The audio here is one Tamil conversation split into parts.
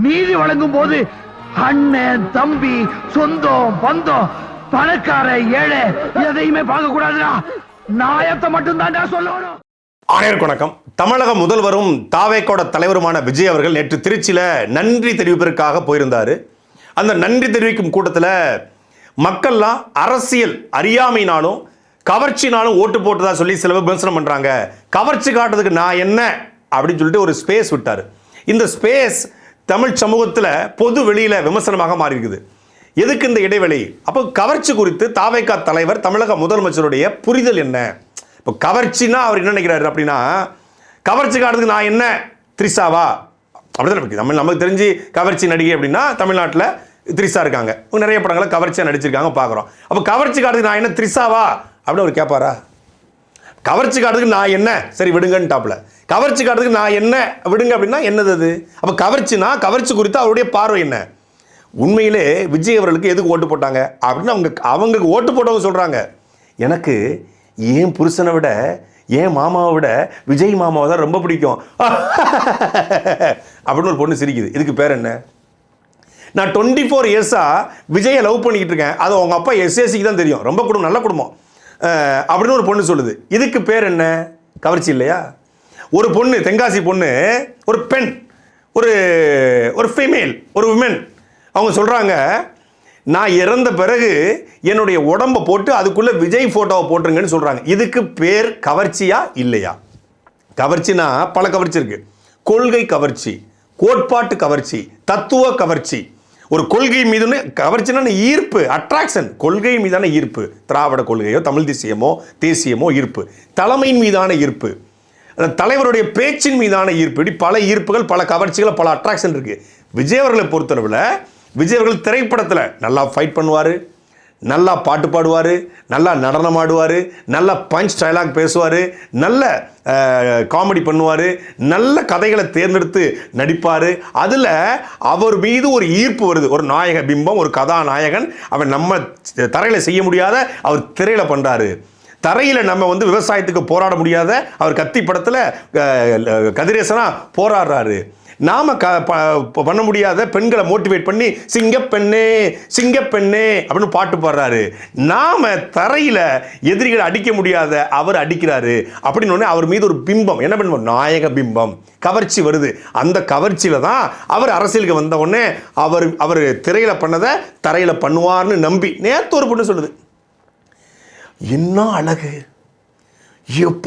நீதி வழங்கும் போது அண்ணன் தம்பி சொந்தம் பந்தம் பணக்கார ஏழை எதையுமே பார்க்க கூடாதுடா. நாயத்தை மட்டும் தான் சொல்லணும். ஆணையருக்கு வணக்கம். தமிழக முதல்வரும் தாவேக்கோட தலைவருமான விஜய் அவர்கள் நேற்று திருச்சியில் நன்றி தெரிவிப்பதற்காக போயிருந்தார். அந்த நன்றி தெரிவிக்கும் கூட்டத்தில் மக்கள்லாம் அரசியல் அறியாமையினாலும் கவர்ச்சினாலும் ஓட்டு போட்டதா சொல்லி சில பேர் விமர்சனம் பண்ணுறாங்க. கவர்ச்சி காட்டுறதுக்கு நான் என்ன அப்படின்னு சொல்லிட்டு ஒரு ஸ்பேஸ் விட்டார். இந்த ஸ்பேஸ் தமிழ் சமூகத்தில் பொது வெளியில் விமர்சனமாக மாறி இருக்குது. எதுக்கு இந்த இடைவெளி? அப்போ கவர்ச்சி குறித்து தாவேக்கா தலைவர் தமிழக முதலமைச்சருடைய புரிதல் என்ன? இப்போ கவர்ச்சின்னா அவர் என்ன நினைக்கிறாரு அப்படின்னா, கவர்ச்சி காட்டுறதுக்கு நான் என்ன த்ரிஷாவா அப்படிதான். நமக்கு தெரிஞ்சு கவர்ச்சி நடிகை அப்படின்னா தமிழ்நாட்டில் த்ரிஷா இருக்காங்க. நிறைய படங்களை கவர்ச்சியாக நடிச்சிருக்காங்க பார்க்குறோம். அப்போ கவர்ச்சி காட்டுறதுக்கு நான் என்ன த்ரிஷாவா அப்படின்னு அவர் கேட்பாரா? கவர்ச்சி காட்டுறதுக்கு நான் என்ன சரி விடுங்கன்னு டாப்பில், கவர்ச்சி காட்டுறதுக்கு நான் என்ன விடுங்க அப்படின்னா என்னது அது? அப்போ கவர்ச்சினா கவர்ச்சி குறித்து அவருடைய பார்வை என்ன? உண்மையிலே விஜய் அவர்களுக்கு எதுக்கு ஓட்டு போட்டாங்க அப்படின்னு அவங்களுக்கு ஓட்டு போட்டவங்க சொல்கிறாங்க, எனக்கு ஏன் புருஷனை விட ஏன் மாமாவை விட விஜய் மாமாவை தான் ரொம்ப பிடிக்கும் அப்படின்னு ஒரு பொண்ணு சிரிக்குது. இதுக்கு பேர் என்ன? நான் 24 இயர்ஸாக விஜயை லவ் பண்ணிக்கிட்டு இருக்கேன், அது உங்கள் அப்பா எஸ்எஸ்சிக்கு தான் தெரியும், ரொம்ப குடும்பம் நல்ல குடும்பம் அப்படின்னு ஒரு பொண்ணு சொல்லுது. இதுக்கு பேர் என்ன? கவர்ச்சி இல்லையா? ஒரு பொண்ணு, தென்காசி பொண்ணு, ஒரு பெண், ஒரு ஃபீமேல், ஒரு விமன், அவங்க சொல்கிறாங்க, நான் இறந்த பிறகு என்னுடைய உடம்பை போட்டு அதுக்குள்ளே விஜய் ஃபோட்டோவை போட்டுருங்கன்னு சொல்கிறாங்க. இதுக்கு பேர் கவர்ச்சியா இல்லையா? கவர்ச்சினா பல கவர்ச்சி இருக்குது. கொள்கை கவர்ச்சி, கோட்பாட்டு கவர்ச்சி, தத்துவ கவர்ச்சி. ஒரு கொள்கை மீது கவர்ச்சினா ஈர்ப்பு, அட்ராக்ஷன். கொள்கை மீதான ஈர்ப்பு, திராவிட கொள்கையோ தமிழ் தேசியமோ ஈர்ப்பு, தலைமையின் மீதான ஈர்ப்பு, தலைவருடைய பேச்சின் மீதான ஈர்ப்பு. இப்படி பல ஈர்ப்புகள், பல கவர்ச்சிகள், பல அட்ராக்ஷன் இருக்குது. விஜய் அவர்களை பொறுத்தளவில் விஜய் அவர்கள் திரைப்படத்தில் நல்லா ஃபைட் பண்ணுவார், நல்லா பாட்டு பாடுவார், நல்லா நடனம் ஆடுவார், நல்ல பஞ்ச் டைலாக் பேசுவார், நல்ல காமெடி பண்ணுவார், நல்ல கதைகளை தேர்ந்தெடுத்து நடிப்பார். அதில் அவர் மீது ஒரு ஈர்ப்பு வருது, ஒரு நாயக பிம்பம், ஒரு கதாநாயகன். அவன் நம்ம தரையில் செய்ய முடியாத அவர் திரையில் பண்ணுறாரு. தரையில் நம்ம விவசாயத்துக்கு போராட முடியாத அவர் கத்தி படத்தில் கதிரேசனா போராடுறாரு. நாம் பண்ண முடியாத பெண்களை மோட்டிவேட் பண்ணி சிங்கப்பெண்ணே சிங்கப்பெண்ணே அப்படின்னு பாட்டு பாடுறாரு. நாம் தரையில் எதிரிகளை அடிக்க முடியாத அவர் அடிக்கிறாரு. அப்படின்னு அவர் மீது ஒரு பிம்பம், என்ன பிம்பம்? நாயக பிம்பம், கவர்ச்சி வருது. அந்த கவர்ச்சியில் தான் அவர் அரசியலுக்கு வந்த உடனே அவர் திரையில் பண்ணதை தரையில் பண்ணுவார்னு நம்பி. நேற்று ஒரு பொண்ணு சொல்லுது, என்ன அழகு,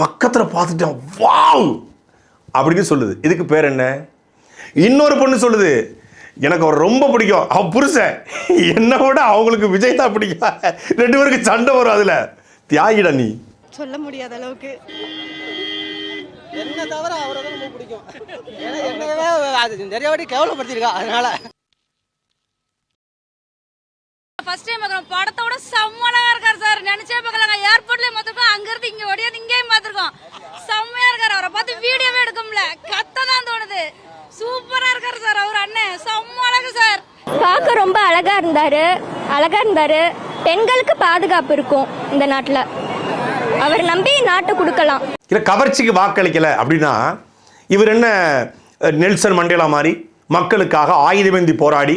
பக்கத்தில் பார்த்துட்டேன் வாவ் அப்படின்னு சொல்லுது. இதுக்கு பேர் என்ன? இன்னொரு பொண்ணு சொல்லுது, எனக்கு அவர் ரொம்ப பிடிக்கும், அவன் புருஷன் என்னை விட அவங்களுக்கு விஜய் தான் பிடிக்கும், ரெண்டு பேருக்கு சண்டை வரும். அதில் தியாகிடா நீ, சொல்ல முடியாத அளவுக்கு என்ன தவிர அவரை தான் ரொம்ப பிடிக்கும். நிறைய வாட்டி கேவலப்படுத்திருக்கா. அதனால ஃபர்ஸ்ட் டைம் பார்க்குறோம், படத்தோட செம்மலா இருக்கார் சார். நினைச்சே பார்க்கலாங்க. ஏர்போர்ட்லயும் பார்த்துருக்கோம், அங்கிருந்து இங்கே ஓடியாது இங்கேயும் பார்த்துருக்கோம். செம்மையா இருக்காரு. அவரை பார்த்து வீடியோவே எடுக்க முடியல, கத்த தான் தோணுது. சூப்பரா இருக்காரு சார். அவர் அண்ணன் செம்ம அழகு சார். பார்க்க ரொம்ப அழகா இருந்தாரு. பெண்களுக்கு பாதுகாப்பு இருக்கும் இந்த நாட்டில், அவர் நம்பி நாட்டை கொடுக்கலாம். இல்லை கவர்ச்சிக்கு வாக்களிக்கலை அப்படின்னா இவர் என்ன நெல்சன் மண்டேலா மாதிரி மக்களுக்காக ஆயுதமேந்தி போராடி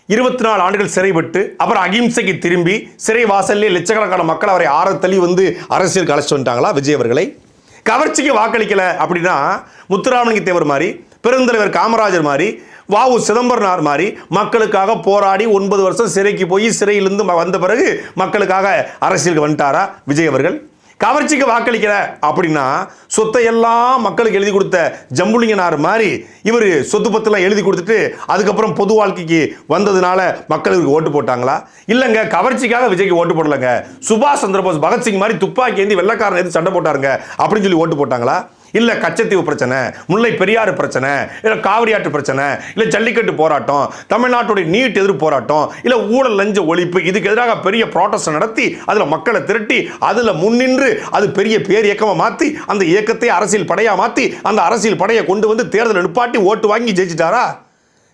24 ஆண்டுகள் சிறைப்பட்டு அப்புறம் அகிம்சைக்கு திரும்பி சிறை வாசல்லே லட்சக்கணக்கான மக்கள் அவரை ஆரத்தள்ளி அரசியலுக்கு அழைச்சிட்டு வந்துட்டாங்களா விஜய் அவர்களை? கவர்ச்சிக்கு வாக்களிக்கலை அப்படின்னா முத்துராமலிங்க தேவர் மாதிரி, பெருந்தலைவர் காமராஜர் மாதிரி, வாவு சிதம்பரனார் மாதிரி மக்களுக்காக போராடி 9 வருஷம் சிறைக்கு போய் சிறையிலிருந்து வந்த பிறகு மக்களுக்காக அரசியலுக்கு வந்துட்டாரா விஜய் அவர்கள்? கவர்ச்சிக்கு வாக்களிக்கல அப்படின்னா சொத்தையெல்லாம் மக்களுக்கு எழுதி கொடுத்த ஜம்புலிங்கனார் மாதிரி இவர் சொத்து பத்தெல்லாம் எழுதி கொடுத்துட்டு அதுக்கப்புறம் பொது வாழ்க்கைக்கு வந்ததுனால மக்களுக்கு ஓட்டு போட்டாங்களா? இல்லைங்க, கவர்ச்சிக்காக விஜய்க்கு ஓட்டு போடலைங்க, சுபாஷ் சந்திரபோஸ் பகத்சிங் மாதிரி துப்பாக்கி ஏந்தி வெள்ளக்காரன் எது சண்டை போட்டாருங்க அப்படின்னு சொல்லி ஓட்டு போட்டாங்களா? இல்லை கச்சத்தீவு பிரச்சனை, முல்லை பெரியாறு பிரச்சனை, இல்லை காவிரி ஆற்று பிரச்சனை, இல்லை ஜல்லிக்கட்டு போராட்டம், தமிழ்நாட்டுடைய நீட் எதிர்ப்பு போராட்டம், இல்லை ஊழல் லஞ்ச ஒழிப்பு, இதுக்கு எதிராக பெரிய ப்ரோட்டஸ்ட் நடத்தி அதில் மக்களை திரட்டி அதில் முன்னின்று அது பெரிய பேர் இயக்கமாக மாற்றி அந்த இயக்கத்தை அரசியல் படையாக மாற்றி அந்த அரசியல் படையை கொண்டு வந்து தேர்தல் நிப்பாட்டி ஓட்டு வாங்கி ஜெயிச்சிட்டாரா?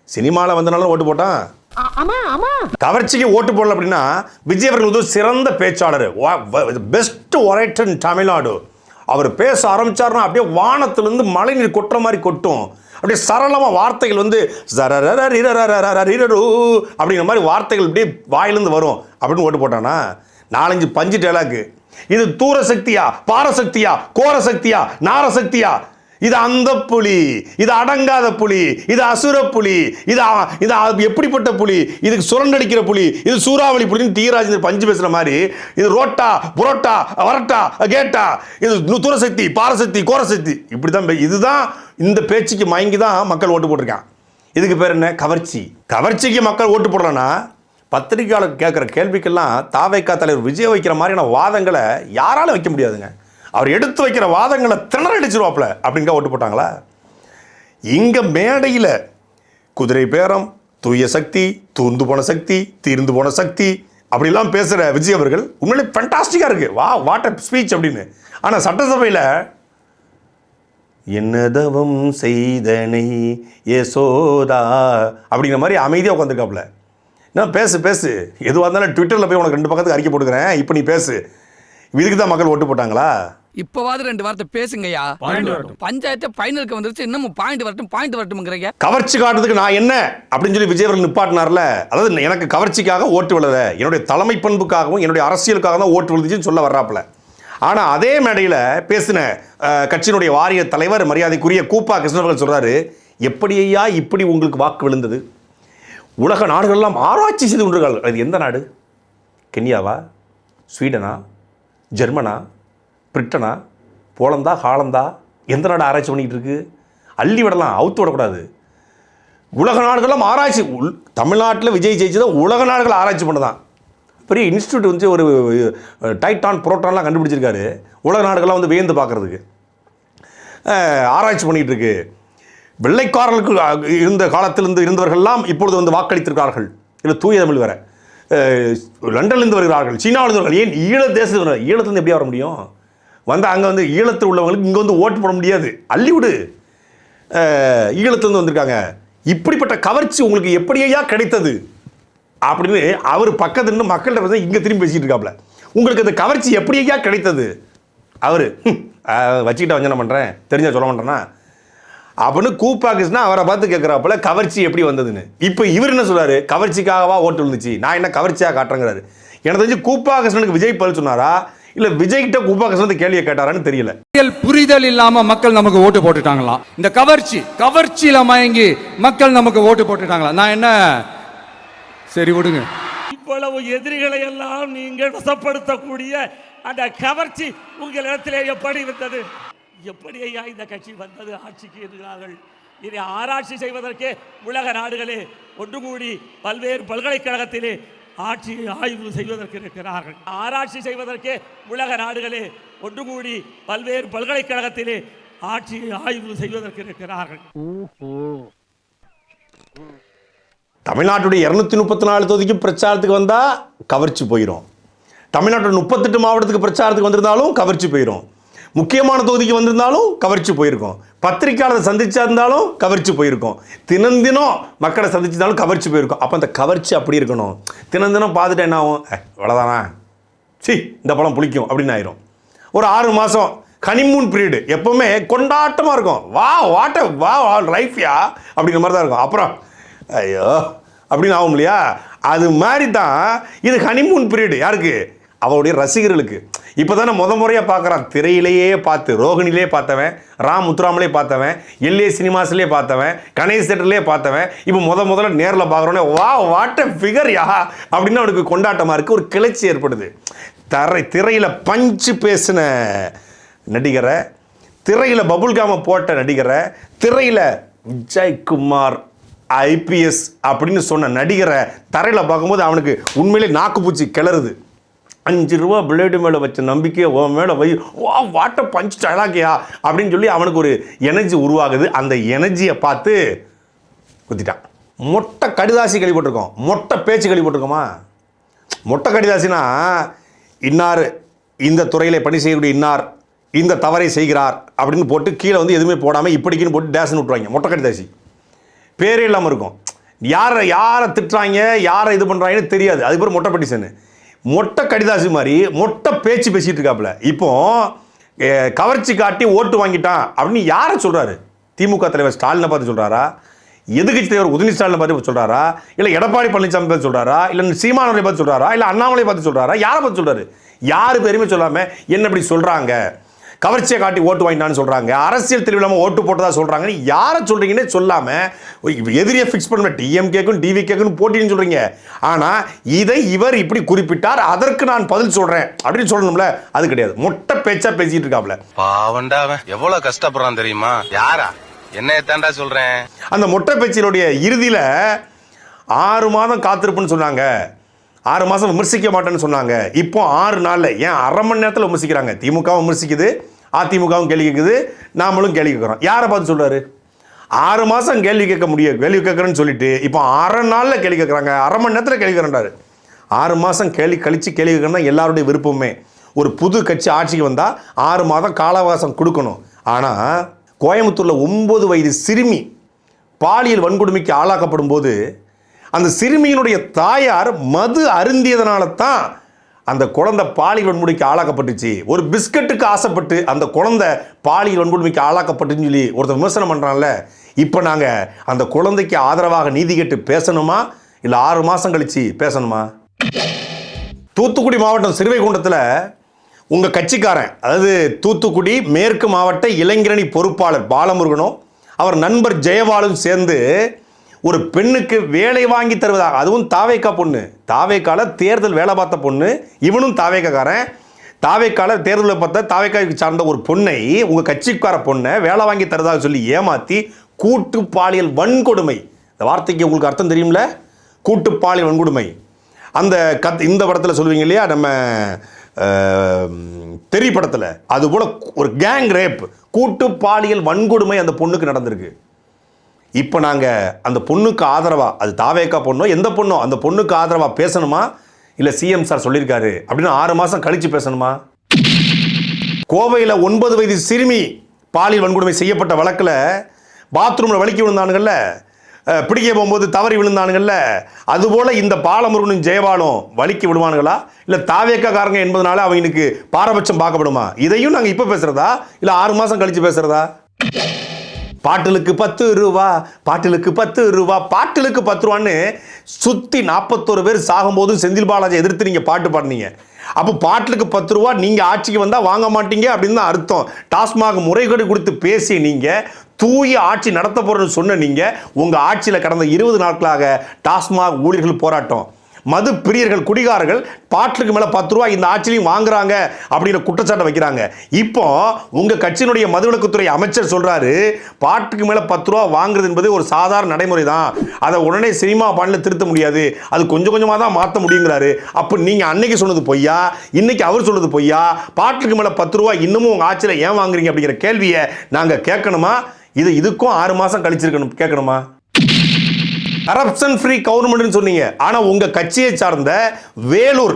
சினிமாவில் வந்தனால ஓட்டு போட்டான். கவர்ச்சிக்கு ஓட்டு போடல அப்படின்னா விஜய் அவர்கள் சிறந்த பேச்சாளர், பெஸ்ட் ஒரைட்டர் இன் தமிழ்நாடு. அவர் பேச ஆரம்பிச்சாருன்னா அப்படியே வானத்திலிருந்து மழை நீர் கொட்டுற மாதிரி கொட்டும். அப்படியே சரளமாக வார்த்தைகள் வந்து அப்படிங்கிற மாதிரி வார்த்தைகள் அப்படியே வாயிலிருந்து வரும் அப்படின்னு ஓட்டு போட்டானா 4-5 பஞ்சு டேலாக்கு. இது தூர சக்தியா, பாரசக்தியா, கோரசக்தியா, நாரசக்தியா, இது அந்த புலி, இது அடங்காத புலி, இது அசுர புலி, இது எப்படிப்பட்ட புலி, இதுக்கு சுரண்டடிக்கிற புலி, இது சூறாவளி புலின்னு தீராஜ் பஞ்சு பேசுற மாதிரி, இது ரோட்டா புரோட்டா வரட்டா கேட்டா, இது தூரசக்தி, பாரசக்தி, கோரசக்தி, இப்படிதான். இதுதான் இந்த பேச்சுக்கு மயங்கி தான் மக்கள் ஓட்டு போட்டிருக்கான். இதுக்கு பேர் என்ன? கவர்ச்சி. கவர்ச்சிக்கு மக்கள் ஓட்டு போடலன்னா பத்திரிகையாளர் கேட்குற கேள்விக்கெல்லாம் தாவேகா தலைவர் விஜய் வைக்கிற மாதிரியான வாதங்களை யாராலும் வைக்க முடியாதுங்க. அவர் எடுத்து வைக்கிற வாதங்களை திணறடிச்சிருவாப்ல அப்படிங்க ஓட்டு போட்டாங்களா? இங்கே மேடையில் குதிரை பேரம், தூய சக்தி, தூர்ந்து போன சக்தி, தீர்ந்து போன சக்தி அப்படிலாம் பேசுகிற விஜய் அவர்கள் உண்மையிலே ஃபென்டாஸ்டிக்காக இருக்குது. வாட் அ ஸ்பீச் அப்படின்னு. ஆனால் சட்டசபையில் என்னதவம் செய்தனை யசோதா அப்படிங்கிற மாதிரி அமைதியாக உட்காந்துருக்காப்புல. நான் பேசு எதுவாக இருந்தாலும் ட்விட்டரில் போய் உனக்கு 2 பக்கத்துக்கு அறிக்கை போட்டுக்கிறேன், இப்போ நீ பேசு. இதுக்கு தான் மக்கள் ஓட்டு போட்டாங்களா? இப்பவாது 2 வார்த்தை பேசுங்கய்யா. பஞ்சாயத்து ஃபைனலுக்கு வந்துருச்சு, இன்னமும் பாயிண்ட் வரட்டும்ங்கறீங்க. கவர்ச்சி காட்டுறதுக்கு நான் என்ன அப்படின்னு சொல்லி விஜய் அவர்கள் நிப்பாட்டினார்ல, அதாவது எனக்கு கவர்ச்சிக்காக ஓட்டு விழல, என்னுடைய தலைமை பண்புக்காகவும் என்னுடைய அரசியலுக்காக தான் ஓட்டு விழுந்துச்சுன்னு சொல்ல வர்றாப்புல. ஆனால் அதே மேடையில் பேசின கட்சியினுடைய வாரிய தலைவர் மரியாதைக்குரிய கூப்பா கிருஷ்ணர்கள் சொல்றாரு, எப்படியா இப்படி உங்களுக்கு வாக்கு விழுந்தது? உலக நாடுகள்லாம் ஆராய்ச்சி செய்து கொண்டிருக்கார்கள். அது எந்த நாடு? கென்யாவா, ஸ்வீடனா, ஜெர்மனா, பிரிட்டனா, போலந்தா, ஹாலந்தா? எந்த நாடு ஆராய்ச்சி பண்ணிக்கிட்டு இருக்கு? அள்ளி விடலாம், அவுத்து விடக்கூடாது. உலக நாடுகளும் ஆராய்ச்சி. தமிழ்நாட்டில் விஜய் ஜெயிச்சதான் உலக நாடுகள் ஆராய்ச்சி பண்ணதான். பெரிய இன்ஸ்டியூட் வந்து ஒரு டைட்டான் புரோட்டான்லாம் கண்டுபிடிச்சிருக்காரு. உலக நாடுகள்லாம் வந்து வியந்து பார்க்குறதுக்கு ஆராய்ச்சி பண்ணிகிட்டு இருக்கு. வெள்ளைக்காரர்களுக்கு இருந்த காலத்திலிருந்து இருந்தவர்கள்லாம் இப்பொழுது வந்து வாக்களித்திருக்கிறார்கள். இல்லை தூய தமிழ் வேற. லண்டன்லேருந்து வருகிறார்கள், சீனாவிலிருந்து வருகிறார்கள், ஏன் ஈழ தேசத்தில், ஈழத்துலேருந்து எப்படி வர முடியும்? வந்து அங்கே வந்து ஈழத்தில் உள்ளவங்களுக்கு இங்கே வந்து ஓட்டு போட முடியாது, அள்ளிவிடு. ஈழத்துலேருந்து வந்திருக்காங்க. இப்படிப்பட்ட கவர்ச்சி உங்களுக்கு எப்படியா கிடைத்தது அப்படின்னு அவர் பக்கத்துல இருந்து மக்கள்கிட்ட வந்து இங்கே திரும்பி பேசிட்டு இருக்காப்புல. உங்களுக்கு அந்த கவர்ச்சி எப்படியா கிடைத்தது? அவர் வச்சுக்கிட்ட வஞ்சனை பண்ணுறேன், தெரிஞ்சா சொல்ல மாட்டேன்னா அப்படின்னு கூப்பா கிருஷ்ணா அவரை பார்த்து கேட்குறாப்புல கவர்ச்சி எப்படி வந்ததுன்னு. இப்போ இவர் என்ன சொல்றாரு? கவர்ச்சிக்காகவா ஓட்டு விழுந்துச்சு, நான் என்ன கவர்ச்சியாக காட்டுறேங்கிறாரு. எனக்கு தெரிஞ்சு கூப்பா கிருஷ்ணனுக்கு விஜய் பதில் சொன்னாரா இல்லை விஜய் கிட்ட கூப்பா கிருஷ்ணன் கேள்வியை கேட்டாரான்னு தெரியல. புரிதல் இல்லாம மக்கள் நமக்கு ஓட்டு போட்டுட்டாங்களாம். இந்த கவர்ச்சியில மயங்கி மக்கள் நமக்கு ஓட்டு போட்டுட்டாங்களா? நான் என்ன சரி விடுங்க. இவ்வளவு எதிரிகளை எல்லாம் நீங்கள் வசப்படுத்தக்கூடிய அந்த கவர்ச்சி உங்களிடத்திலே எப்படி வந்தது? எப்படி ஐயா இந்த கட்சி வந்தது? ஆட்சிக்கு எதிரார்கள் இதை ஆராய்ச்சி செய்வதற்கே உலக நாடுகளே ஒன்று கூடி பல்வேறு பல்கலைக்கழகத்திலே ஆட்சி ஆய்வு செய்வதற்கு இருக்கிறார்கள். ஆராய்ச்சி செய்வதற்கே உலக நாடுகளே ஒன்று கூடி பல்வேறு பல்கலைக்கழகத்திலே ஆட்சி ஆய்வு செய்வதற்கு இருக்கிறார்கள். தமிழ்நாட்டுடைய 234 தொகுதிக்கு பிரச்சாரத்துக்கு வந்தால் கவர்ச்சி போயிடும். தமிழ்நாட்டோட 38 மாவட்டத்துக்கு பிரச்சாரத்துக்கு வந்திருந்தாலும் கவர்ச்சி போயிடும். முக்கியமான தொகுதிக்கு வந்திருந்தாலும் கவர்ச்சி போயிருக்கும். பத்திரிக்கையாளர் சந்திச்சா இருந்தாலும் கவர்ச்சி போயிருக்கும். தினம் மக்களை சந்திச்சிருந்தாலும் கவர்ச்சி போயிருக்கும். அப்போ அந்த கவர்ச்சி அப்படி இருக்கணும். தினம் பார்த்துட்டு என்ன ஆகும்? இவ்வளோதானா, இந்த பழம் புளிக்கும் அப்படின்னு ஆயிரும். ஒரு 6 மாதம் ஹனிமூன் பீரியடு எப்பவுமே கொண்டாட்டமாக இருக்கும். வா லைஃப்யா அப்படிங்கிற மாதிரி தான் இருக்கும். அப்புறம் ஐயோ அப்படின்னு ஆகும் இல்லையா? அது மாதிரி தான் இது ஹனிமூன் பீரியடு. யாருக்கு? அவருடைய ரசிகர்களுக்கு. இப்போ தானே முறையாக பார்க்குறான். திரையிலேயே பார்த்து ரோகிணிலே பார்த்தவன், ராம் முத்துராமலே பார்த்தவன், எல்ஏ சினிமாஸ்லேயே பார்த்தவன், கணேஷ் தேட்டர்லேயே பார்த்தவன், இப்போ முதல்ல நேரில் பார்க்குறோன்னே வாட் அ ஃபிகர் யா அப்படின்னு அவனுக்கு கொண்டாட்டமாக இருக்குது. ஒரு கிளர்ச்சி ஏற்படுது. திரையில் பஞ்சு பேசின நடிகரை, திரையில் பபுல்காமை போட்ட நடிகரை, திரையில் விஜயகுமார் ஐபிஎஸ் அப்படின்னு சொன்ன நடிகரை தரையில் பார்க்கும்போது அவனுக்கு உண்மையிலே நாக்குப்பூச்சி கிளறுது. 5 ரூபா பிளேடு மேலே வச்ச நம்பிக்கையை உன் மேலே வை, வாட்ட பஞ்சு டயலாக்கியா அப்படின்னு சொல்லி அவனுக்கு ஒரு எனர்ஜி உருவாகுது. அந்த எனர்ஜியை பார்த்து குத்திட்டான். மொட்டை கடிதாசி கேள்விப்பட்டிருக்கோம், மொட்டை பேச்சு கேள்விப்பட்டிருக்கோமா? மொட்டை கடிதாசினா இன்னார் இந்த துறையில் பணி செய்யக்கூடிய இன்னார் இந்த தவறை செய்கிறார் அப்படின்னு போட்டு கீழே வந்து எதுவுமே போடாமல் இப்படிக்குன்னு போட்டு டேஸ்ன்னு விட்டுருவாங்க. மொட்டை கடிதாசி பேரே இல்லாமல் இருக்கும். யாரை திட்டுறாங்க, யாரை இது பண்ணுறாங்கன்னு தெரியாது. அது பேர் மொட்டை பெட்டிஷனு. மொட்டை கடிதாசி மாதிரி மொட்டை பேச்சு பேசிகிட்டு இருக்காப்புல. இப்போ கவர்ச்சி காட்டி ஓட்டு வாங்கிட்டான் அப்படின்னு யாரை சொல்கிறாரு? திமுக தலைவர் ஸ்டாலினை பார்த்து சொல்கிறாரா, எதிர்க்கட்சி தலைவர் உதயநிதி ஸ்டாலினை பார்த்து சொல்கிறாரா, இல்லை எடப்பாடி பழனிசாமி பார்த்து சொல்கிறாரா, இல்லை சீமானவரை பார்த்து சொல்கிறாரா, இல்லை அண்ணாமலை பார்த்து சொல்கிறாரா, யாரை பார்த்து சொல்கிறாரு? யார் பேருமே சொல்லாமல் என்ன இப்படி சொல்கிறாங்க, கவர்ச்சியை காட்டி ஓட்டு வாங்கிட்டான்னு சொல்கிறாங்க, அரசியல் தெளிவில்லாமல் ஓட்டு போட்டதா சொல்கிறாங்கன்னு யாரை சொல்கிறீங்கன்னே சொல்லாமல் எதிரியை ஃபிக்ஸ் பண்ண டிஎம்கேக்கும் டிவிகேக்கும் போட்டின்னு சொல்கிறீங்க. ஆனால் இதை இவர் இப்படி குறிப்பிட்டார், அதற்கு நான் பதில் சொல்கிறேன் அப்படின்னு சொல்லணும்ல, அது கிடையாது. மொட்டை பேச்சா பேசிட்டு இருக்காப்ல. பாவண்டா அவன் எவ்வளவு கஷ்டப்படுறான் தெரியுமா? யாரா என்ன தாண்டா சொல்றேன்? அந்த மொட்டை பேச்சினுடைய இறுதியில் 6 மாதம் காத்திருப்புன்னு சொன்னாங்க, 6 மாதம் விமர்சிக்க மாட்டேன்னு சொன்னாங்க. இப்போ 6 நாளில் ஏன் அரை மணி நேரத்தில் விமர்சிக்கிறாங்க. திமுகவும் விமர்சிக்குது, அதிமுகவும் கேள்வி கேட்குது, நாமளும் கேள்வி கேட்குறோம். யாரை பார்த்து சொல்கிறாரு? 6 மாதம் கேள்வி கேட்க முடியாது, கேள்வி கேட்குறேன்னு சொல்லிட்டு இப்போ அரை நாளில் கேள்வி கேட்குறாங்க, அரை மணி நேரத்தில் கேள்வி கேட்குறாரு. 6 மாதம் கேள்வி கழித்து கேள்வி கேட்கணும் தான் எல்லாருடைய விருப்பமே. ஒரு புது கட்சி ஆட்சிக்கு வந்தால் 6 மாதம் கால அவகாசம் கொடுக்கணும். ஆனால் கோயம்புத்தூரில் 9 வயது சிறுமி பாலியல் வன்கொடுமைக்கு ஆளாக்கப்படும் போது அந்த சிறுமியினுடைய தாயார் மது அருந்தியதனால தான் அந்த குழந்தை பாலியல் வன்கொடுமைக்கு ஆளாக்கப்பட்டுச்சு. ஒரு பிஸ்கட்டுக்கு ஆசைப்பட்டு அந்த குழந்தை பாலியல் வன்கொடுமைக்கு ஆளாக்கப்பட்டுன்னு சொல்லி ஒருத்தர் விமர்சனம் பண்ணுறான்ல. இப்போ நாங்கள் அந்த குழந்தைக்கு ஆதரவாக நீதி கேட்டு பேசணுமா, இல்லை 6 மாதம் கழித்து பேசணுமா? தூத்துக்குடி மாவட்டம் சிறுவைகுண்டத்தில் உங்கள் கட்சிக்காரன், அதாவது தூத்துக்குடி மேற்கு மாவட்ட இளைஞரணி பொறுப்பாளர் பாலமுருகனும் அவர் நண்பர் ஜெயபாலும் சேர்ந்து ஒரு பெண்ணுக்கு வேலை வாங்கி தருவதாக, அதுவும் தாவேக்கா பொண்ணு, தாவேக்கால தேர்தல் வேலை பார்த்த பொண்ணு, இவனும் தாவேக்காரன், தாவேக்கால தேர்தலில் பார்த்த தாவேக்காவுக்கு சார்ந்த ஒரு பொண்ணை, உங்கள் கட்சிக்கார பொண்ணை வேலை வாங்கி தருவதாக சொல்லி ஏமாற்றி கூட்டு பாலியல் வன்கொடுமை, இந்த வார்த்தைக்கு உங்களுக்கு அர்த்தம் தெரியும்ல, கூட்டு பாலியல் வன்கொடுமை. அந்த இந்த படத்தில் சொல்லுவீங்க இல்லையா, நம்ம தெரி படத்தில், அதுபோல் ஒரு கேங் ரேப், கூட்டு பாலியல் வன்கொடுமை அந்த பொண்ணுக்கு நடந்திருக்கு. இப்போ நாங்கள் அந்த பொண்ணுக்கு ஆதரவா, அது தாவேக்கா பொண்ணோ எந்த பொண்ணோ, அந்த பொண்ணுக்கு ஆதரவா பேசணுமா, இல்லை சிஎம் சார் சொல்லியிருக்காரு அப்படின்னு 6 மாதம் கழித்து பேசணுமா? கோவையில் 9 வயது சிறுமி பாலியல் வன்கொடுமை செய்யப்பட்ட வழக்கில் பாத்ரூமில் வலிக்கி விழுந்தானுங்கள்ல, பிடிக்க போகும்போது தவறி விழுந்தானுங்கள்ல, அதுபோல் இந்த பாலமுருகனும் ஜெயபாலும் வலிக்கி விடுவானுங்களா, இல்லை தாவேக்காரங்க என்பதனால அவங்களுக்கு பாரபட்சம் பார்க்கப்படுமா? இதையும் நாங்கள் இப்போ பேசுகிறதா, இல்லை 6 மாதம் கழித்து பேசுகிறதா? பாட்டிலுக்கு 10 ரூபா, பாட்டிலுக்கு 10 ரூபா, பாட்டிலுக்கு 10 ரூபான்னு சுற்றி 41 பேர் சாகும்போதும் செந்தில் பாலாஜி எதிர்த்து நீங்கள் பாட்டு பாடினீங்க. அப்போ பாட்டிலுக்கு 10 ரூபா நீங்கள் ஆட்சிக்கு வந்தால் வாங்க மாட்டீங்க அப்படின்னு தான் அர்த்தம். டாஸ்மாக் முறைகேடு கொடுத்து பேசி நீங்கள் தூய ஆட்சி நடத்த போகிறேன்னு சொன்ன நீங்கள் உங்கள் ஆட்சியில் கடந்த 20 நாட்களாக டாஸ்மாக் ஊழியர்கள் போராட்டம், மது பிரியர்கள், குடிகாரர்கள் பாட்டிலுக்கு மேலே 10 ரூபா இந்த ஆட்சிலையும் வாங்குறாங்க அப்படிங்கிற குற்றச்சாட்டை வைக்கிறாங்க. இப்போ உங்கள் கட்சியினுடைய மதுவிலக்குத்துறை அமைச்சர் சொல்கிறாரு, பாட்டுக்கு மேலே 10 ரூபா வாங்குறது என்பது ஒரு சாதாரண நடைமுறை தான், அதை உடனே சினிமா பாடலில் திருத்த முடியாது, அது கொஞ்சம் கொஞ்சமாக தான் மாற்ற முடியுங்கிறாரு. அப்போ நீங்கள் அன்னைக்கு சொன்னது பொய்யா, இன்னைக்கு அவர் சொன்னது பொய்யா? பாட்டுக்கு மேலே 10 ரூபா இன்னமும் உங்கள் ஆட்சியில் ஏன் வாங்குறீங்க அப்படிங்கிற கேள்வியை நாங்கள் கேட்கணுமா? இதுக்கும் 6 மாதம் கழிச்சிருக்கணும் கேட்கணுமா? கரப்ஷன் ஃப்ரீ கவர்மெண்ட்னு சொன்னீங்க. ஆனால் உங்கள் கட்சியை சார்ந்த வேலூர்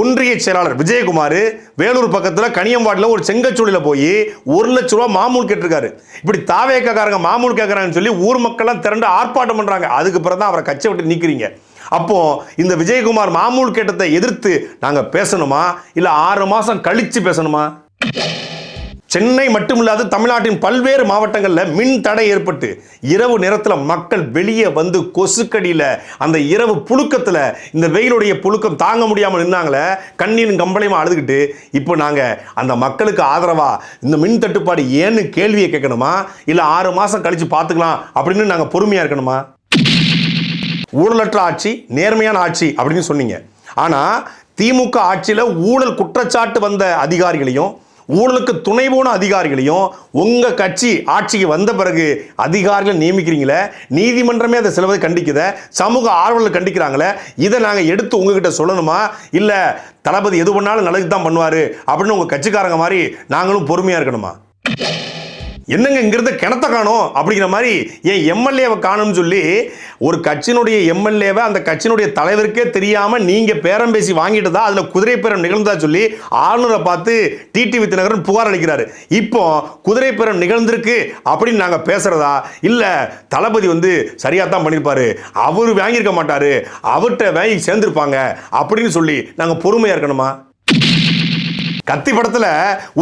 ஒன்றிய செயலாளர் விஜயகுமார் வேலூர் பக்கத்தில் கனியம்பாட்டில் ஒரு செங்கச்சூழில் போய் 1 லட்ச ரூபா மாமூல் கேட்டிருக்காரு. இப்படி தாவேக்காரங்க மாமூல் கேட்குறாங்கன்னு சொல்லி ஊர் மக்கள்லாம் திரண்டு ஆர்ப்பாட்டம் பண்ணுறாங்க. அதுக்கு பிறகு தான் அவரை கட்சியை விட்டு நீக்கிறீங்க. அப்போ இந்த விஜயகுமார் மாமூல் கேட்டதை எதிர்த்து நாங்கள் பேசணுமா, இல்லை 6 மாதம் கழித்து பேசணுமா? சென்னை மட்டுமில்லாது தமிழ்நாட்டின் பல்வேறு மாவட்டங்களில் மின் தடை ஏற்பட்டு இரவு நேரத்தில் மக்கள் வெளியே வந்து கொசுக்கடியில் அந்த இரவு புழுக்கத்தில் இந்த வெயிலுடைய புழுக்கம் தாங்க முடியாமல் நின்னாங்களே, கண்ணீரும் கம்பளையும் அழுதுகிட்டு. இப்போ நாங்கள் அந்த மக்களுக்கு ஆதரவாக இந்த மின் தட்டுப்பாடு ஏன்னு கேள்வியை கேட்கணுமா, இல்லை 6 மாதம் கழித்து பார்த்துக்கலாம் அப்படின்னு நாங்கள் பொறுமையாக இருக்கணுமா? ஊழலற்ற ஆட்சி, நேர்மையான ஆட்சி அப்படின்னு சொன்னீங்க. ஆனால் திமுக ஆட்சியில் ஊழல் குற்றச்சாட்டு வந்த அதிகாரிகளையும் ஊழலுக்கு துணை போன அதிகாரிகளையும் உங்கள் கட்சி ஆட்சிக்கு வந்த பிறகு அதிகாரிகளை நியமிக்கிறீங்களே, நீதிமன்றமே அதை சிலவதை கண்டிக்குத, சமூக ஆர்வலர்கள் கண்டிக்கிறாங்களே, இதை நாங்கள் எடுத்து உங்ககிட்ட சொல்லணுமா, இல்லை தளபதி எது பண்ணாலும் நல்லது தான் பண்ணுவார் அப்படின்னு உங்கள் கட்சிக்காரங்க மாதிரி நாங்களும் பொறுமையாக இருக்கணுமா? என்னங்க இங்கிருந்து கிணத்த காணும் அப்படிங்கிற மாதிரி என் எம்எல்ஏவை காணும்னு சொல்லி ஒரு கட்சியினுடைய எம்எல்ஏவை அந்த கட்சியினுடைய தலைவருக்கே தெரியாமல் நீங்கள் பேரம் பேசி வாங்கிட்டு தான் அதில் குதிரை பேரம் நிகழ்ந்ததா சொல்லி ஆளுநரை பார்த்து டிடிவி தினகரன் புகார் அளிக்கிறாரு. இப்போ குதிரை பேரம் நிகழ்ந்திருக்கு அப்படின்னு நாங்கள் பேசுகிறதா, இல்லை தளபதி சரியாக தான் பண்ணியிருப்பாரு, அவர் வாங்கியிருக்க மாட்டார், அவர்கிட்ட வாங்கி சேர்ந்துருப்பாங்க அப்படின்னு சொல்லி நாங்கள் பொறுமையாக இருக்கணுமா? கத்தி படத்துல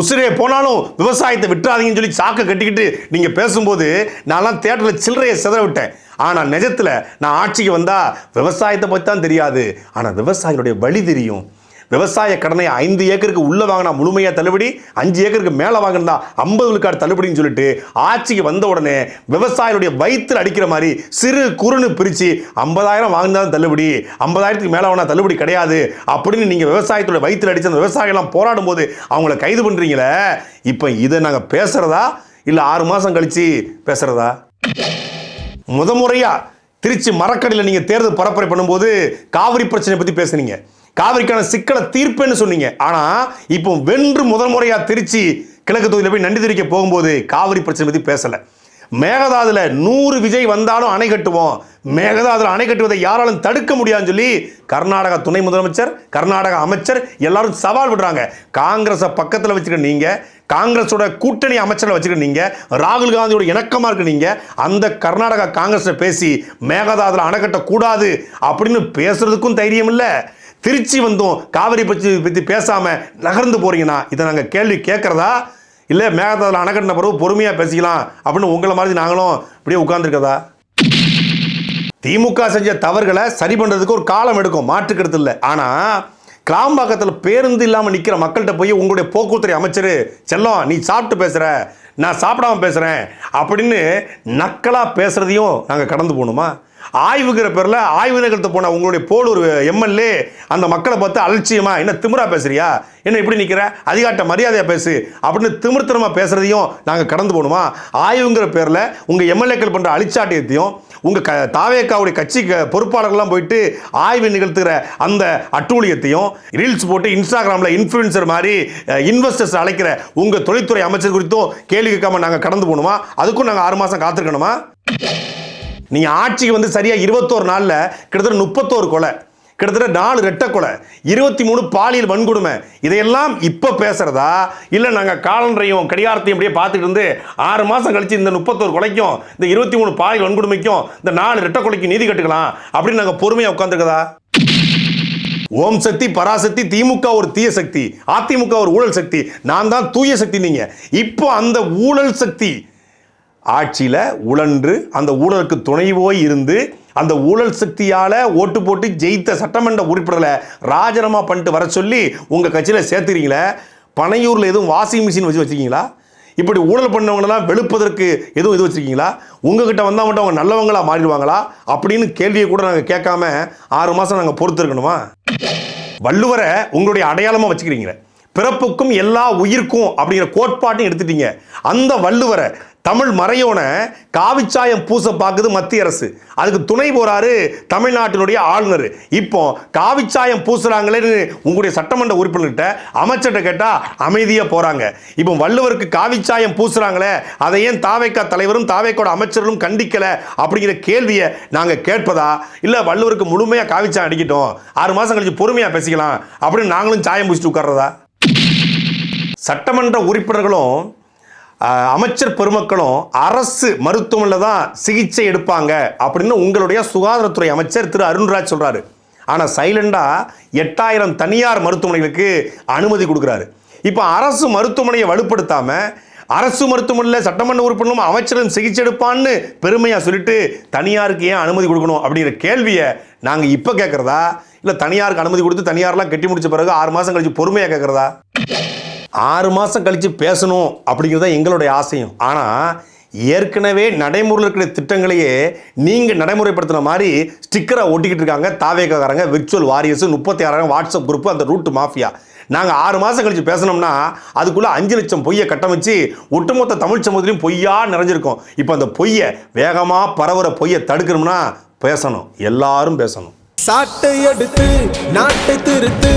உசிரே போனாலும் விவசாயத்தை விட்டுறாதீங்கன்னு சொல்லி சாக்க கட்டிக்கிட்டு நீங்க பேசும்போது நான்லாம் தியேட்டர்ல சில்லறையை சிதற விட்டேன். ஆனா நிஜத்துல நான் ஆட்சிக்கு வந்தா விவசாயத்தை பத்தி தான் தெரியாது, ஆனா விவசாயிகளுடைய வழி தெரியும். விவசாய கடனை 5 ஏக்கருக்கு உள்ள வாங்கினா முழுமையா தள்ளுபடி, 5 ஏக்கருக்கு மேல வாங்கினா 50 விழுக்காடு தள்ளுபடின்னு சொல்லிட்டு ஆட்சிக்கு வந்த உடனே விவசாயிகளுடைய வயிற்றில் அடிக்கிற மாதிரி சிறு குறுன்னு பிரிச்சு 50,000 வாங்கினாலும் தள்ளுபடி, 50,000க்கு மேல வாங்கினா தள்ளுபடி கிடையாது அப்படின்னு நீங்க விவசாயத்தோட வயிற்றில் அடிச்சு அந்த விவசாயிகள்லாம் போராடும் போது அவங்கள கைது பண்றீங்களே. இப்ப இதை நாங்க பேசுறதா இல்ல 6 மாசம் கழிச்சு பேசுறதா? முறையா திருச்சி மரக்கடையில் நீங்க தேர்தல் பரப்புரை பண்ணும்போது காவிரி பிரச்சனை பத்தி பேசுனீங்க, காவிரிக்கான சிக்கலை தீர்ப்பேன்னு சொன்னீங்க. ஆனா இப்போ வென்று முறையா திருச்சி கிழக்கு தொகுதியில் போய் நன்றி தெரிவிக்க போகும்போது காவிரி பிரச்சனை பத்தி பேசல. மேகதாதுல 100 விஜய் வந்தாலும் அணை கட்டுவோம், மேகதாதுல அணை கட்டுவதை யாராலும் தடுக்க முடியாதுன்னு சொல்லி கர்நாடகா துணை முதலமைச்சர், கர்நாடக அமைச்சர் எல்லாரும் சவால் விடுறாங்க. காங்கிரஸை பக்கத்தில் வச்சுக்க நீங்க, காங்கிரஸோட கூட்டணி அமைச்சரை வச்சுக்க நீங்க, ராகுல் காந்தியோட இணக்கமா இருக்கு நீங்க, அந்த கர்நாடகா காங்கிரஸ் பேசி மேகதாதுல அணை கட்டக்கூடாது அப்படின்னு பேசுறதுக்கும் தைரியம் இல்லை. திருச்சி வந்தோம் காவிரி பற்றி பேசாம நகர்ந்து போறீங்கன்னா இதை நாங்க கேள்வி கேட்கறதா இல்ல மேகதாதுல அணை கட்டின பிறகு பொறுமையா பேசிக்கலாம் அப்படின்னு உங்களை மாதிரி நாங்களும் இப்படியே உட்கார்ந்துருக்கதா? திமுக செஞ்ச தவறுகளை சரி பண்றதுக்கு ஒரு காலம் எடுக்கும், மாற்றுக்கிறது இல்லை. ஆனா கிளாம்பாக்கத்தில் பேருந்து இல்லாமல் நிற்கிற மக்கள்கிட்ட போய் உங்களுடைய போக்குவரத்துறை அமைச்சர் செல்லம் நீ சாப்பிட்டு பேசுற, நான் சாப்பிடாம பேசுறேன் அப்படின்னு நக்கலா பேசுறதையும் நாங்கள் கடந்து போகணுமா? ஆய்வுங்கிற பேரில் ஆய்வு நிகழ்த்த போன உங்களுடைய போலூர் எம்எல்ஏ அந்த மக்களை பார்த்து அலட்சியமா என்ன திமிரா பேசுறியா, என்ன இப்படி நிற்கிற, அதிகாட்ட மரியாதையா பேசு அப்படின்னு திமிர்த்தனமா பேசுறதையும் நாங்கள் கடந்து போகணுமா? ஆய்வுங்கிற பேரில் உங்கள் எம்எல்ஏக்கள் பண்ணுற அழிச்சாட்டியத்தையும் உங்கள் தாவேக்காவுடைய கட்சி பொறுப்பாளர்கள்லாம் போயிட்டு ஆய்வு நிகழ்த்துகிற அந்த அட்டூழியத்தையும் ரீல்ஸ் போட்டு இன்ஸ்டாகிராமில் இன்ஃப்ளூயன்சர் மாதிரி இன்வெஸ்டர்ஸ் அழைக்கிற உங்கள் தொழில்துறை அமைச்சர் குறித்தும் கேள்வி கேட்காம நாங்கள் கடந்து போகணுமா? அதுக்கும் நாங்கள் 6 மாதம் காத்திருக்கணுமா? நீங்கள் ஆட்சிக்கு வந்து சரியாக 21 நாளில் கிட்டத்தட்ட 31 கொலை, கிட்டத்தட்ட 4 ரெட்டை கொலை, 23 பாலியல் வன்கொடுமை, இதையெல்லாம் இப்போ பேசுறதா இல்லை நாங்கள் காலன்றையும் கடிகாரத்தையும் அப்படியே பார்த்துட்டு இருந்து 6 மாதம் கழிச்சு இந்த 31 கொலைக்கும் இந்த 23 பாலியல் வன்கொடுமைக்கும் இந்த 4 ரெட்டை கொலைக்கும் நீதி கட்டுக்கலாம் அப்படின்னு நாங்கள் பொறுமையாக உட்காந்துருக்கதா? ஓம் சக்தி பராசக்தி, திமுக ஒரு தீய சக்தி, அதிமுக ஒரு ஊழல் சக்தி, நான் தான் தூய சக்தி. நீங்க இப்போ அந்த ஊழல் சக்தி ஆட்சியில உழன்று அந்த ஊழலுக்கு துணை போய் இருந்து அந்த ஊழல் சக்தியால ஓட்டு போட்டு ஜெயித்த சட்டமன்ற உறுப்பினர்களை ராஜினாமா பண்ணிட்டு வர சொல்லி உங்க கட்சியில சேர்த்துறீங்களே. பனையூர்ல எதுவும் வாஷிங் மிஷின் வச்சிருக்கீங்களா? இப்படி ஊழல் பண்ணவங்களெல்லாம் வெளுப்பதற்கு எதுவும் இது வச்சிருக்கீங்களா? உங்ககிட்ட வந்தா மட்டும் அவங்க நல்லவங்களா மாறிடுவாங்களா அப்படின்னு கேள்வியை கூட நாங்கள் கேட்காம 6 மாதம் நாங்கள் பொறுத்து இருக்கணுமா? வள்ளுவரை உங்களுடைய அடையாளமாக வச்சுக்கிறீங்க, பிறப்புக்கும் எல்லா உயிர்க்கும் அப்படிங்கிற கோட்பாட்டையும் எடுத்துட்டீங்க. அந்த வள்ளுவரை தமிழ் மறையோன காவிச்சாயம் பூச பார்க்குது மத்திய அரசு, அதுக்கு துணை போறாரு தமிழ்நாட்டினுடைய ஆளுநர். இப்போ காவிச்சாயம் பூசுறாங்களேன்னு உங்களுடைய சட்டமன்ற உறுப்பினர்கிட்ட அமைச்சர்கிட்ட கேட்டா அமைதியா போறாங்க. இப்போ வள்ளுவருக்கு காவிச்சாயம் பூசுறாங்களே, அதை ஏன் தாவேக்கா தலைவரும் தாவேக்கோட அமைச்சர்களும் கண்டிக்கல அப்படிங்கிற கேள்வியை நாங்க கேட்பதா இல்ல வள்ளுவருக்கு முழுமையா காவிச்சாயம் அடிக்கட்டும் 6 மாசம் கழிச்சு பொறுமையா பேசிக்கலாம் அப்படின்னு நாங்களும் சாயம் பூசிட்டு உட்கார்றதா? சட்டமன்ற உறுப்பினர்களும் அமைச்சர் பெருமக்களும் அரசு மருத்துவமனையில் தான் சிகிச்சை எடுப்பாங்க அப்படின்னு உங்களுடைய சுகாதாரத்துறை அமைச்சர் திரு அருண்ராஜ் சொல்றாரு. ஆனால் சைலண்டா 8000 தனியார் மருத்துவமனைகளுக்கு அனுமதி கொடுக்குறாரு. இப்போ அரசு மருத்துவமனையை வலுப்படுத்தாம அரசு மருத்துவமனையில் சட்டமன்ற உறுப்பினரும் அமைச்சரும் சிகிச்சை எடுப்பான்னு பெருமையாக சொல்லிட்டு தனியாருக்கு ஏன் அனுமதி கொடுக்கணும் அப்படிங்கிற கேள்வியை நாங்கள் இப்போ கேட்குறதா இல்லை தனியாருக்கு அனுமதி கொடுத்து தனியார்லாம் கட்டி முடிச்ச பிறகு 6 மாதம் கழிச்சு பொறுமையாக கேட்குறதா? 6 மாதம் கழித்து பேசணும் அப்படிங்கிறது தான் எங்களுடைய ஆசையும். ஆனால் ஏற்கனவே நடைமுறையில் இருக்கிற திட்டங்களையே நீங்கள் நடைமுறைப்படுத்தின மாதிரி ஸ்டிக்கரை ஒட்டிக்கிட்டு இருக்காங்க தாவேக்காரங்க, விர்ச்சுவல் வாரியர்ஸ், 36,000 வாட்ஸ்அப் குரூப், அந்த ரூட் மாஃபியா. நாங்கள் 6 மாதம் கழிச்சு பேசணும்னா அதுக்குள்ளே 5 லட்சம் பொய்யை கட்டமைச்சு ஒட்டுமொத்த தமிழ் சமூகத்திலையும் பொய்யா நிறைஞ்சிருக்கும். இப்போ அந்த பொய்யை வேகமாக பரவுற பொய்யை தடுக்கணும்னா பேசணும், எல்லாரும் பேசணும். சாட்டை எடுத்து நாட்டை திருத்து